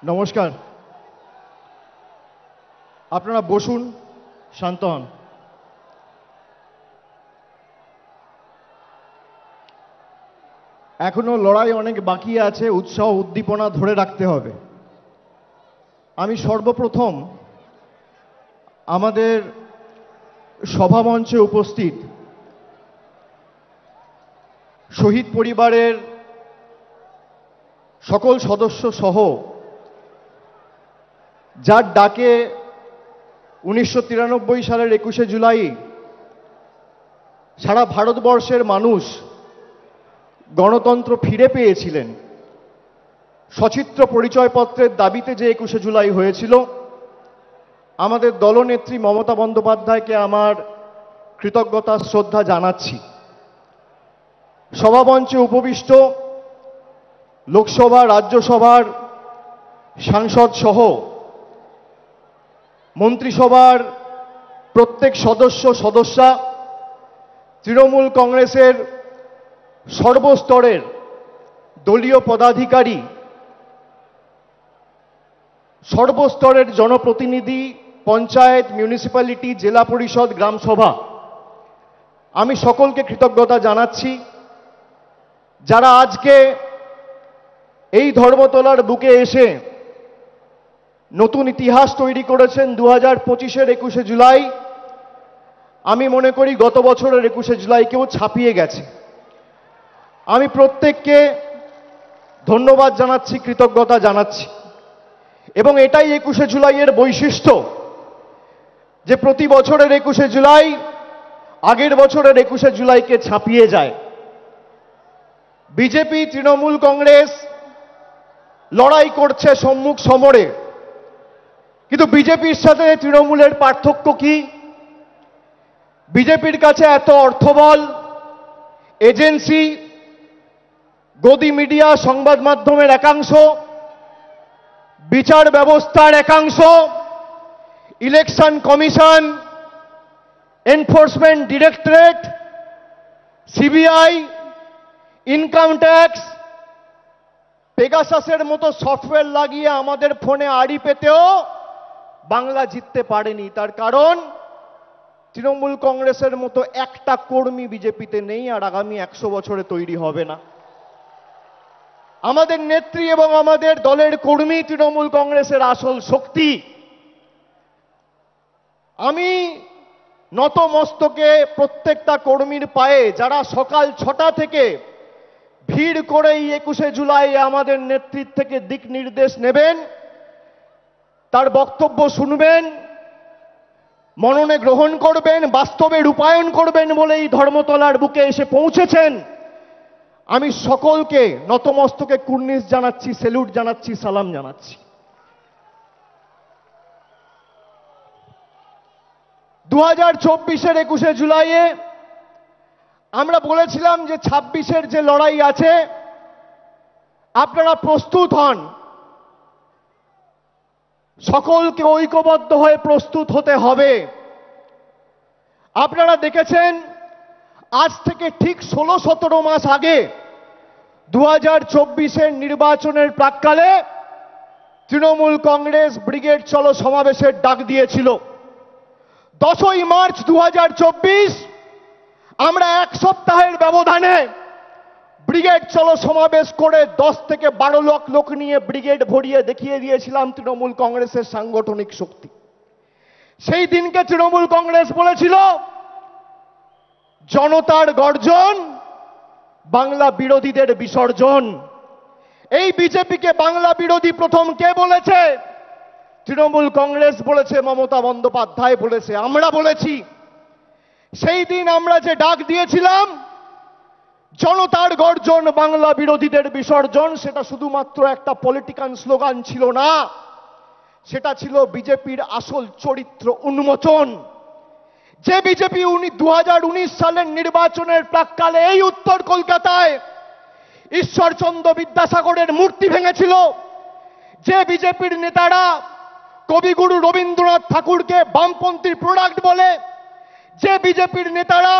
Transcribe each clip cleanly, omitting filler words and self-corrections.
নমস্কার। আপনারা বসুন, শান্ত হন। এখনো লড়াই অনেক বাকি আছে, উৎসাহ উদ্দীপনা ধরে রাখতে হবে। আমি সর্বপ্রথম আমাদের সভামঞ্চে উপস্থিত শহীদ পরিবারের সকল সদস্য সহ যার ডাকে 1993 সালের 21শে জুলাই সারা ভারতবর্ষের মানুষ গণতন্ত্র ফিরে পেয়েছিলেন, সচিত্র পরিচয়পত্রের দাবিতে যে 21শে জুলাই হয়েছিল, আমাদের দলনেত্রী মমতা বন্দ্যোপাধ্যায়কে আমার কৃতজ্ঞতা শ্রদ্ধা জানাচ্ছি। সভামঞ্চে উপবিষ্ট লোকসভা রাজ্যসভার সাংসদ সহ মন্ত্রিসভার প্রত্যেক সদস্যা, তৃণমূল কংগ্রেসের সর্বস্তরের দলীয় পদাধিকারী, সর্বস্তরের জনপ্রতিনিধি, পঞ্চায়েত, মিউনিসিপ্যালিটি, জেলা পরিষদ, গ্রামসভা, আমি সকলকে কৃতজ্ঞতা জানাচ্ছি যারা আজকে এই ধর্মতলার বুকে এসে নতুন ইতিহাস তৈরি করেছেন। 2025-এর 21শে জুলাই আমি মনে করি গত বছরের 21শে জুলাইকেও ছাপিয়ে গেছে। আমি প্রত্যেককে ধন্যবাদ জানাচ্ছি, কৃতজ্ঞতা জানাচ্ছি, এবং এটাই 21শে জুলাইয়ের বৈশিষ্ট্য যে প্রতি বছরের 21শে জুলাই আগের বছরের 21শে জুলাইকে ছাপিয়ে যায়। বিজেপি, তৃণমূল কংগ্রেস লড়াই করছে সম্মুখ সমরে, কিন্তু বিজেপির সাথে তৃণমূলের পার্থক্য কি? বিজেপির কাছে এত অর্থবল, এজেন্সি, গদি মিডিয়া, সংবাদ মাধ্যমের একাংশ, বিচার ব্যবস্থার একাংশ, election commission, enforcement directorate, CBI, income tax, পেগাসাসের মতো সফটওয়্যার লাগিয়ে আমাদের ফোনে আড়ি পেতেও বাংলা জিততে পারেনি। তার কারণ তৃণমূল কংগ্রেসের মতো একটা কর্মী বিজেপিতে নেই, আর আগামী 100 বছরে তৈরি হবে না। আমাদের নেত্রী এবং আমাদের দলের কর্মী তৃণমূল কংগ্রেসের আসল শক্তি। আমি নত মস্তকে প্রত্যেকটা কর্মীর পায়ে, যারা সকাল 6টা থেকে ভিড় করে এই 21শে জুলাই আমাদের নেতৃত্ব থেকে দিক নির্দেশ নেবেন, তার বক্তব্য শুনবেন, মননে গ্রহণ করবেন, বাস্তবে রূপায়ণ করবেন বলে এই ধর্মতলার বুকে এসে পৌঁছেছেন। আমি সকলকে নতমস্তকে কুর্নিশ জানাচ্ছি, স্যালুট জানাচ্ছি, সালাম জানাচ্ছি। 2024-এর 21শে জুলাইয়ে আমরা বলেছিলাম যে 26-এর যে লড়াই আছে আপনারা প্রস্তুত হন, সকলকে ঐক্যবদ্ধ হয়ে প্রস্তুত হতে হবে। আপনারা দেখেছেন আজ থেকে ঠিক 16-17 মাস আগে 2024-এর নির্বাচনের প্রাক্কালে তৃণমূল কংগ্রেস ব্রিগেড চলো সমাবেশের ডাক দিয়েছিল। 10ই মার্চ 2024 আমরা এক সপ্তাহের ব্যবধানে ব্রিগেড চলো সমাবেশ করে 10 থেকে 12 লাখ লোক নিয়ে ব্রিগেড ভরিয়ে দেখিয়ে দিয়েছিলাম তৃণমূল কংগ্রেসের সাংগঠনিক শক্তি। সেই দিনকে তৃণমূল কংগ্রেস বলেছিল জনতার গর্জন, বাংলা বিরোধীদের বিসর্জন। এই বিজেপিকে বাংলা বিরোধী প্রথম কে বলেছে? তৃণমূল কংগ্রেস বলেছে, মমতা বন্দ্যোপাধ্যায় বলেছে, আমরা বলেছি। সেই দিন আমরা যে ডাক দিয়েছিলাম জনতার গর্জন, বাংলা বিরোধীদের বিসর্জন, সেটা শুধুমাত্র একটা পলিটিক্যাল স্লোগান ছিল না, সেটা ছিল বিজেপির আসল চরিত্র উন্মোচন। যে বিজেপি 2019 সালের নির্বাচনের প্রাক্কালে এই উত্তর কলকাতায় ঈশ্বরচন্দ্র বিদ্যাসাগরের মূর্তি ভেঙেছিল, যে বিজেপির নেতারা কবিগুরু রবীন্দ্রনাথ ঠাকুরকে বামপন্থীর প্রোডাক্ট বলে, যে বিজেপির নেতারা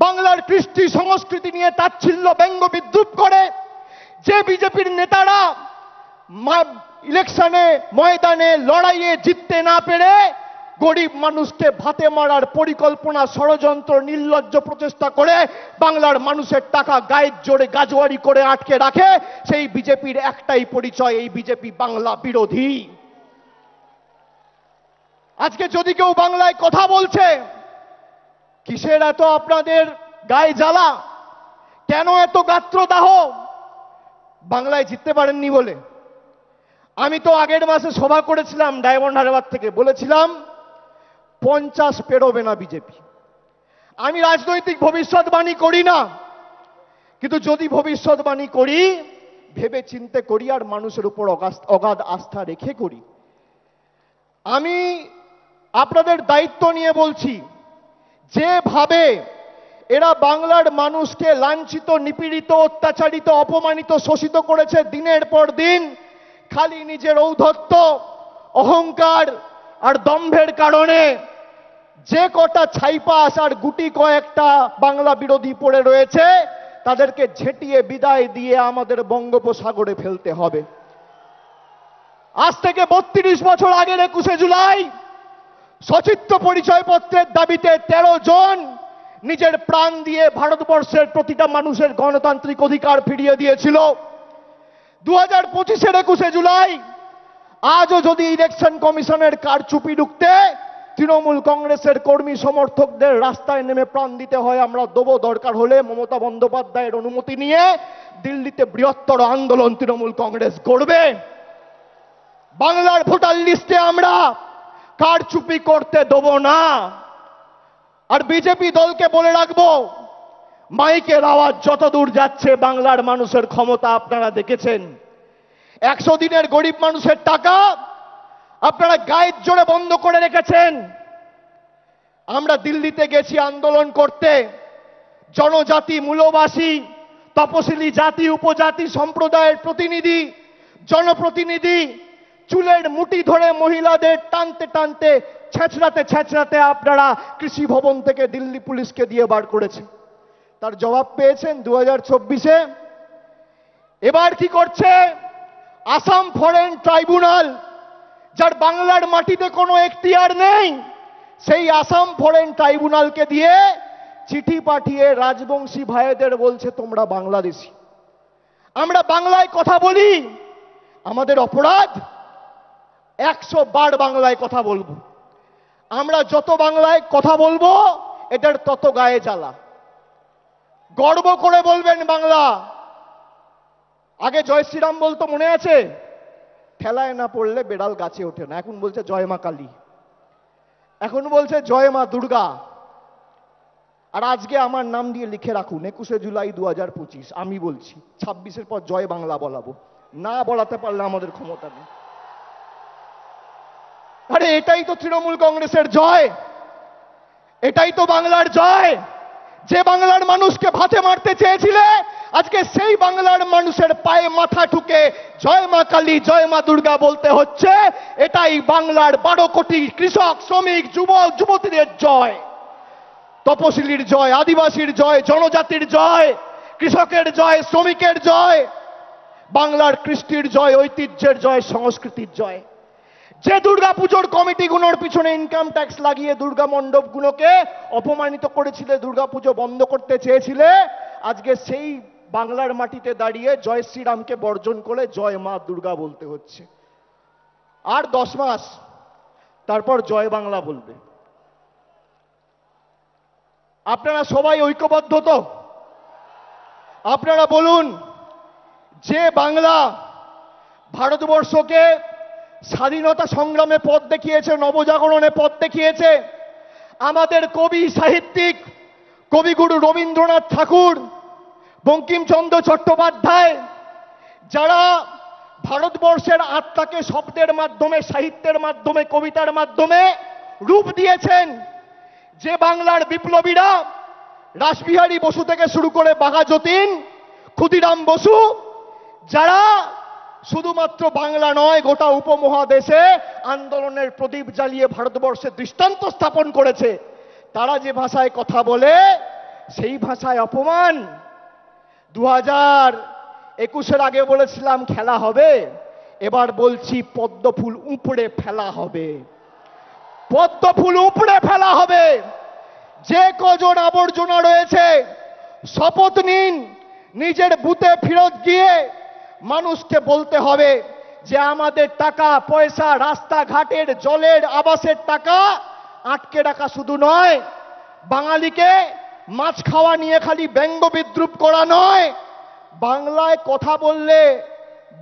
বাংলার কৃষ্টি সংস্কৃতি নিয়ে তাচ্ছিল্য ব্যঙ্গ বিদ্রুপ করে, যে বিজেপির নেতারা ইলেকশনে ময়দানে লড়াইয়ে জিততে না পেরে গরিব মানুষকে ভাতে মারার পরিকল্পনা ষড়যন্ত্র নির্লজ্জ প্রচেষ্টা করে বাংলার মানুষের টাকা গায়ের জোরে গাজোয়ারি করে আটকে রাখে, সেই বিজেপির একটাই পরিচয়, এই বিজেপি বাংলা বিরোধী। আজকে যদি কেউ বাংলায় কথা বলছে, কিসের এত আপনাদের গায়ে জ্বালা, কেন এত গাত্রদাহ? বাংলায় জিততে পারেননি বলে। আমি তো আগের মাসে সভা করেছিলাম ডায়মন্ড হারবার থেকে, বলেছিলাম 50 পেরোবে না বিজেপি। আমি রাজনৈতিক ভবিষ্যৎবাণী করি না, কিন্তু যদি ভবিষ্যৎবাণী করি ভেবে চিন্তে করি আর মানুষের উপর অগাধ আস্থা রেখে করি। আমি আপনাদের দায়িত্ব নিয়ে বলছি, যেভাবে এরা বাংলার মানুষকে লাঞ্ছিত, নিপীড়িত, অত্যাচারিত, অপমানিত, শোষিত করেছে দিনের পর দিন, খালি নিজের ঔদ্ধত্য, অহংকার আর দম্ভের কারণে যে কটা ছাইপাস আর গুটি কয়েকটা বাংলা বিরোধী পড়ে রয়েছে, তাদেরকে ঝেঁটিয়ে বিদায় দিয়ে আমাদের বঙ্গোপসাগরে ফেলতে হবে। আজ থেকে 32 বছর আগের 21শে জুলাই সচিত্র পরিচয়পত্রের দাবিতে 13 জন নিজের প্রাণ দিয়ে ভারতবর্ষের প্রতিটা মানুষের গণতান্ত্রিক অধিকার ফিরিয়ে দিয়েছিল। 2025-এর 21শে জুলাই আজও যদি ইলেকশন কমিশনের কারচুপি ঢুকতে তৃণমূল কংগ্রেসের কর্মী সমর্থকদের রাস্তায় নেমে প্রাণ দিতে হয়, আমরা দেবো। দরকার হলে মমতা বন্দ্যোপাধ্যায়ের অনুমতি নিয়ে দিল্লিতে বৃহত্তর আন্দোলন তৃণমূল কংগ্রেস করবে। বাংলার ভোটার লিস্টে আমরা কারচুপি করতে দেব না। আর বিজেপি দলকে বলে রাখবো, মাইকের আওয়াজ যত দূর যাচ্ছে, বাংলার মানুষের ক্ষমতা আপনারা দেখেছেন। 100 দিনের গরিব মানুষের টাকা আপনারা গায়ের জোরে বন্ধ করে রেখেছেন। আমরা দিল্লিতে গেছি আন্দোলন করতে, জনজাতি, মূলবাসী, তপশিলি জাতি, উপজাতি সম্প্রদায়ের প্রতিনিধি, জনপ্রতিনিধি চুলের মুঠি ধরে মহিলাদের টানতে টানতে, ছেঁচড়াতে ছেঁচড়াতে আপনারা কৃষি ভবন থেকে দিল্লি পুলিশকে দিয়ে বার করেছে। তার জবাব পেয়েছেন 2024-এ। এবার কি করছে আসাম ফরেন ট্রাইব্যুনাল, যার বাংলার মাটিতে কোনো এখতিয়ার নেই, সেই আসাম ফরেন ট্রাইব্যুনালকে দিয়ে চিঠি পাঠিয়ে রাজবংশী ভাইদের বলছে তোমরা বাংলাদেশী। আমরা বাংলায় কথা বলি, আমাদের অপরাধ 100 বার বাংলায় কথা বলবো। আমরা যত বাংলায় কথা বলবো এটার তত গায়ে জ্বালা। গর্ব করে বলবেন বাংলা। আগে জয় শ্রীরাম বলতো, মনে আছে? ঠেলায় না পড়লে বেড়াল গাছে ওঠে না। এখন বলছে জয় মা কালী, এখন বলছে জয় মা দুর্গা। আর আজকে আমার নাম দিয়ে লিখে রাখুন 21শে জুলাই 2025। আমি বলছি 26-এর পর জয় বাংলা বলাবো, না বলাতে পারলে আমাদের ক্ষমতা নেই। আরে এটাই তো তৃণমূল কংগ্রেসের জয়, এটাই তো বাংলার জয়। যে বাংলার মানুষকে ভাতে মারতে চেয়েছিলে, আজকে সেই বাংলার মানুষের পায়ে মাথা ঠুকে জয় মা কালী, জয় মা দুর্গা বলতে হচ্ছে। এটাই বাংলার 12 কোটি কৃষক, শ্রমিক, যুবক, যুবতীদের জয়, তপশিলির জয়, আদিবাসীর জয়, জনজাতির জয়, কৃষকের জয়, শ্রমিকের জয়, বাংলার কৃষ্টির জয়, ঐতিহ্যের জয়, সংস্কৃতির জয়। যে দুর্গাপুজোর কমিটিগুলোর পিছনে ইনকাম ট্যাক্স লাগিয়ে দুর্গা মণ্ডপগুলোকে অপমানিত করেছিলে, দুর্গাপুজো বন্ধ করতে চেয়েছিলে, আজকে সেই বাংলার মাটিতে দাঁড়িয়ে জয় শ্রীরামকে বর্জন করে জয় মা দুর্গা বলতে হচ্ছে। আর 10 মাস তারপর জয় বাংলা বলবে। আপনারা সবাই ঐক্যবদ্ধ তো? আপনারা বলুন, যে বাংলা ভারতবর্ষকে স্বাধীনতা সংগ্রামে পথ দেখিয়েছে, নবজাগরণে পথ দেখিয়েছে, আমাদের কবি, সাহিত্যিক, কবিগুরু রবীন্দ্রনাথ ঠাকুর, বঙ্কিমচন্দ্র চট্টোপাধ্যায়, যারা ভারতবর্ষের আত্মাকে শব্দের মাধ্যমে, সাহিত্যের মাধ্যমে, কবিতার মাধ্যমে রূপ দিয়েছেন, যে বাংলার বিপ্লবীরা রাসবিহারী বসু থেকে শুরু করে বাঘা যতীন, ক্ষুদিরাম বসু, যারা শুধুমাত্র বাংলা নয় গোটা উপমহাদেশে আন্দোলনের প্রদীপ জ্বালিয়ে ভারতবর্ষে দৃষ্টান্ত স্থাপন করেছে, তারা যে ভাষায় কথা বলে সেই ভাষায় অপমান। 2021-এর আগে বলেছিলাম খেলা হবে, এবার বলছি পদ্মফুল উপড়ে ফেলা হবে, পদ্মফুল উপড়ে ফেলা হবে। যে কজন আবর্জনা রয়েছে শপথ নিন, নিজের বুথে ফেরত গিয়ে মানুষকে বলতে হবে যে আমাদের টাকা পয়সা, রাস্তাঘাটের, জলের, আবাসের টাকা আটকে রাখা শুধু নয়, বাঙালিকে মাছ খাওয়া নিয়ে খালি ব্যঙ্গ বিদ্রুপ করা নয়, বাংলায় কথা বললে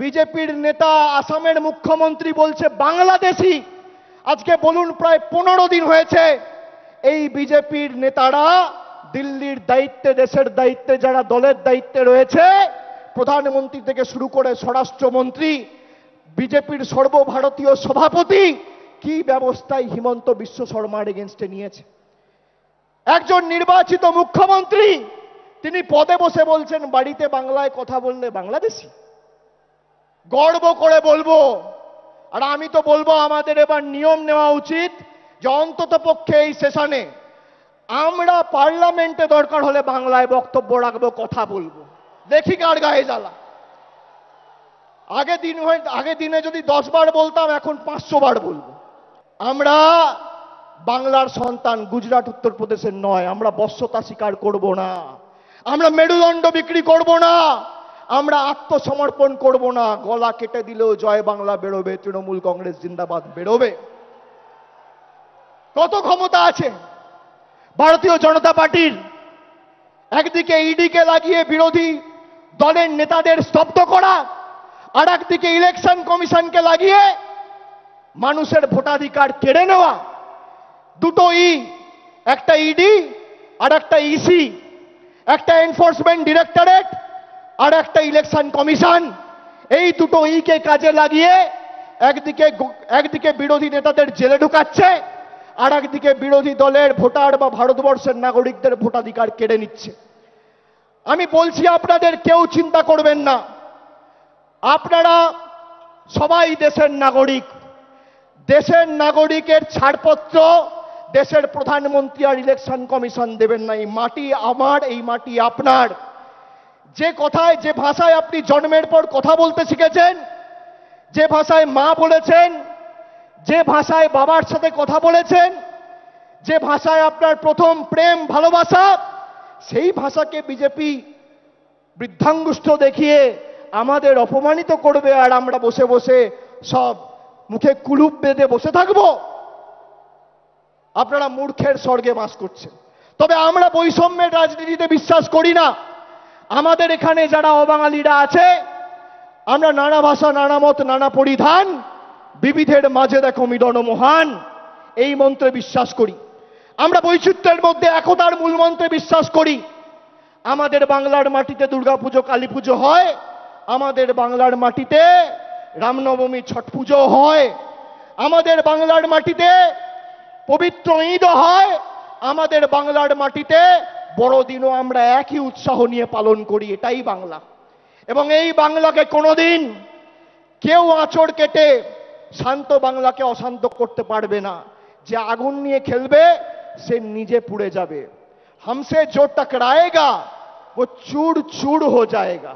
বিজেপির নেতা আসামের মুখ্যমন্ত্রী বলছে বাংলাদেশি। আজকে বলুন প্রায় 15 দিন হয়েছে এই বিজেপির নেতারা দিল্লির দায়িত্বে, দেশের দায়িত্বে, যারা দলের দায়িত্বে রয়েছে, প্রধানমন্ত্রী থেকে শুরু করে স্বরাষ্ট্রমন্ত্রী, বিজেপির সর্বভারতীয় সভাপতি, কি ব্যবস্থায় হিমন্ত বিশ্ব শর্মার এগেনস্টে নিয়েছে। একজন নির্বাচিত মুখ্যমন্ত্রী তিনি পদে বসে বলছেন বাড়িতে বাংলায় কথা বললে বাংলাদেশি। গর্ব করে বলবো, আর আমি তো বলবো আমাদের এবার নিয়ম নেওয়া উচিত যে অন্তত পক্ষে এই সেশনে আমরা পার্লামেন্টে দরকার হলে বাংলায় বক্তব্য রাখবো, কথা বলবো, দেখি কার গায়ে জ্বালা। আগে দিনে যদি 10 বার বলতাম, এখন 500 বার বলবো। আমরা বাংলার সন্তান, গুজরাট উত্তরপ্রদেশের নয়। আমরা বশ্যতা স্বীকার করব না, আমরা মেরুদণ্ড বিক্রি করব না, আমরা আত্মসমর্পণ করব না। গলা কেটে দিলেও জয় বাংলা বেরোবে, তৃণমূল কংগ্রেস জিন্দাবাদ বেরোবে। কত ক্ষমতা আছে ভারতীয় জনতা পার্টির? একদিকে ইডিকে লাগিয়ে বিরোধী দলের নেতাদের স্তব্ধ করা, আর একদিকে ইলেকশন কমিশনকে লাগিয়ে মানুষের ভোটাধিকার কেড়ে নেওয়া। দুটো ই, একটা ইডি আর একটা ইসি, একটা এনফোর্সমেন্ট ডিরেক্টরেট আর একটা ইলেকশন কমিশন। এই দুটো ইকে কাজে লাগিয়ে একদিকে বিরোধী নেতাদের জেলে ঢুকাচ্ছে, আর একদিকে বিরোধী দলের ভোটার বা ভারতবর্ষের নাগরিকদের ভোটাধিকার কেড়ে নিচ্ছে। আমি বলছি আপনাদের কেউ চিন্তা করবেন না, আপনারা সবাই দেশের নাগরিক। দেশের নাগরিকের ছাড়পত্র দেশের প্রধানমন্ত্রী আর ইলেকশন কমিশন দেবেন না। এই মাটি আমার, এই মাটি আপনার। যে কথায়, যে ভাষায় আপনি জন্মের পর কথা বলতে শিখেছেন, যে ভাষায় মা বলেছেন, যে ভাষায় বাবার সাথে কথা বলেছেন, যে ভাষায় আপনার প্রথম প্রেম ভালোবাসা, সেই ভাষাকে বিজেপি বৃদ্ধাঙ্গুষ্ঠ দেখিয়ে আমাদের অপমানিত করবে, আর আমরা বসে বসে সব মুখে কুলুপ বেঁধে বসে থাকব। আপনারা মূর্খের স্বর্গে বাস করছেন। তবে আমরা বৈষম্যের রাজনীতিতে বিশ্বাস করি না। আমাদের এখানে যারা অবাঙালিরা আছে, আমরা নানা ভাষা, নানা মত, নানা পরিধান, বিবিধের মাঝে দেখো মিলন মহান, এই মন্ত্রে বিশ্বাস করি। আমরা বৈচিত্র্যের মধ্যে একতার মূল মন্ত্রে বিশ্বাস করি। আমাদের বাংলার মাটিতে দুর্গাপুজো, কালী পুজো হয়, আমাদের বাংলার মাটিতে রামনবমী, ছট পুজো হয়, আমাদের বাংলার মাটিতে পবিত্র ঈদ হয়, আমাদের বাংলার মাটিতে বড়দিনও আমরা একই উৎসাহ নিয়ে পালন করি। এটাই বাংলা। এবং এই বাংলাকে কোনোদিন কেউ আঁচড় কেটে শান্ত বাংলাকে অশান্ত করতে পারবে না। যে আগুন নিয়ে খেলবে সে নিজে পুড়ে যাবে। हमसे जो टकराएगा वो चूड़ चूड़ हो जाएगा,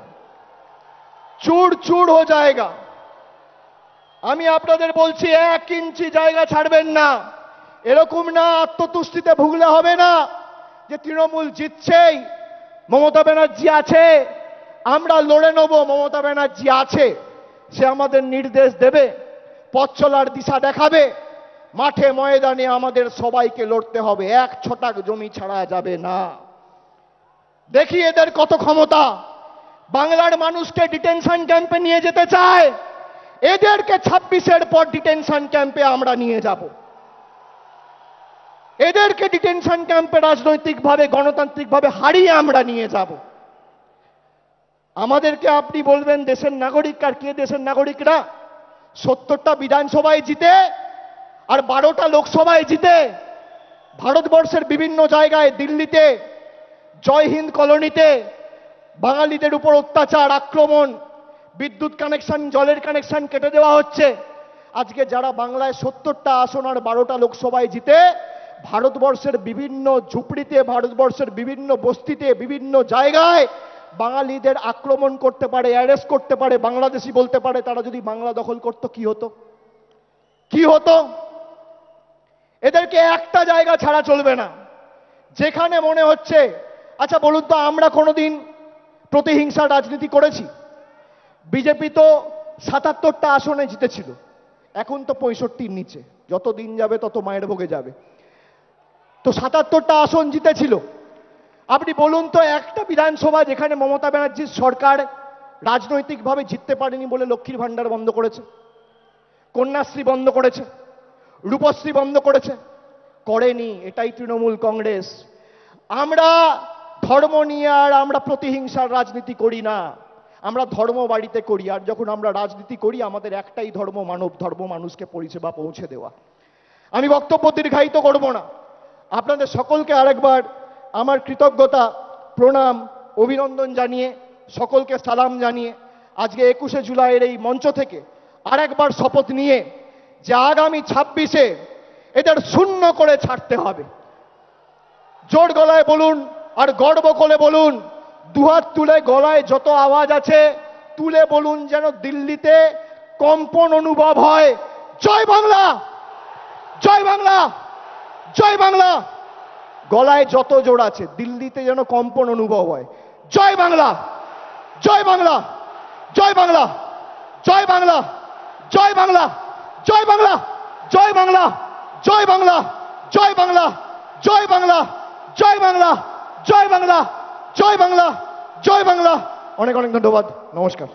चूड़ चूड़ हो जाएगा। আমি আপনাদের বলছি 1 ইঞ্চি জায়গা ছাড়বেন না। এরকম না আত্মতুষ্টিতে ভুগলে হবে না যে তৃণমূল জিতছেই, মমতা ব্যানার্জি আছে, আমরা লড়ে নেব। মমতা ব্যানার্জি আছে, সে আমাদের নির্দেশ দেবে, পথ চলার দিশা দেখাবে। মাঠে ময়দানে আমাদের সবাইকে লড়তে হবে, 1 ছটাক জমি ছাড়া যাবে না। দেখি এদের কত ক্ষমতা। বাংলার মানুষকে ডিটেনশন ক্যাম্পে নিয়ে যেতে চায়, এদেরকে 26-এর পর ডিটেনশন ক্যাম্পে আমরা নিয়ে যাব। এদেরকে ডিটেনশন ক্যাম্পে রাজনৈতিকভাবে, গণতান্ত্রিকভাবে হারিয়ে আমরা নিয়ে যাব। আমাদেরকে আপনি বলবেন দেশের নাগরিক, আর কে দেশের নাগরিকরা? 70টা বিধানসভায় জিতে আর 12টা লোকসভায় জিতে ভারতবর্ষের বিভিন্ন জায়গায়, দিল্লিতে, জয় হিন্দ কলোনিতে বাঙালিদের উপর অত্যাচার, আক্রমণ, বিদ্যুৎ কানেকশন, জলের কানেকশন কেটে দেওয়া হচ্ছে। আজকে যারা বাংলায় 70টা আসন আর 12টা লোকসভায় জিতে ভারতবর্ষের বিভিন্ন ঝুপড়িতে, ভারতবর্ষের বিভিন্ন বস্তিতে, বিভিন্ন জায়গায় বাঙালিদের আক্রমণ করতে পারে, অ্যারেস্ট করতে পারে, বাংলাদেশি বলতে পারে, তারা যদি বাংলা দখল করত কি হতো? কি হতো? এদেরকে একটা জায়গা ছাড়া চলবে না, যেখানে মনে হচ্ছে। আচ্ছা বলুন তো, আমরা কোনোদিন প্রতিহিংসার রাজনীতি করেছি? বিজেপি তো ৭৭টা আসনে জিতেছিল, এখন তো 65-র নিচে, যত দিন যাবে তত মায়ের ভোগে যাবে। তো ৭৭টা আসন জিতেছিল। আপনি বলুন তো, একটা বিধানসভা যেখানে মমতা ব্যানার্জির সরকার রাজনৈতিকভাবে জিততে পারেনি বলে লক্ষ্মীর ভান্ডার বন্ধ করেছে, কন্যাশ্রী বন্ধ করেছে, রূপশ্রী বন্ধ করেছে? করেনি। এটাই তৃণমূল কংগ্রেস। আমরা ধর্ম নিয়ে আর আমরা প্রতিহিংসার রাজনীতি করি না, আমরা ধর্ম বাড়িতে করি। আর যখন আমরা রাজনীতি করি, আমাদের একটাই ধর্ম, মানব ধর্ম, মানুষকে পরিষেবা পৌঁছে দেওয়া। আমি বক্তব্য দীর্ঘায়িত করব না। আপনাদের সকলকে আরেকবার আমার কৃতজ্ঞতা, প্রণাম, অভিনন্দন জানিয়ে, সকলকে সালাম জানিয়ে, আজকে 21শে জুলাইয়ের এই মঞ্চ থেকে আরেকবার শপথ নিয়ে যে আগামী 26-এ এদের শূন্য করে ছাড়তে হবে। জোর গলায় বলুন আর গর্ব করে বলুন, দুহাত তুলে গলায় যত আওয়াজ আছে তুলে বলুন, যেন দিল্লিতে কম্পন অনুভব হয়। জয় বাংলা, জয় বাংলা, জয় বাংলা। গলায় যত জোর আছে, দিল্লিতে যেন কম্পন অনুভব হয়। জয় বাংলা, জয় বাংলা, জয় বাংলা, জয় বাংলা, জয় বাংলা, জয় বাংলা, জয় বাংলা, জয় বাংলা, জয় বাংলা, জয় বাংলা, জয় বাংলা, জয় বাংলা, জয় বাংলা, জয় বাংলা। অনেক অনেক ধন্যবাদ। নমস্কার।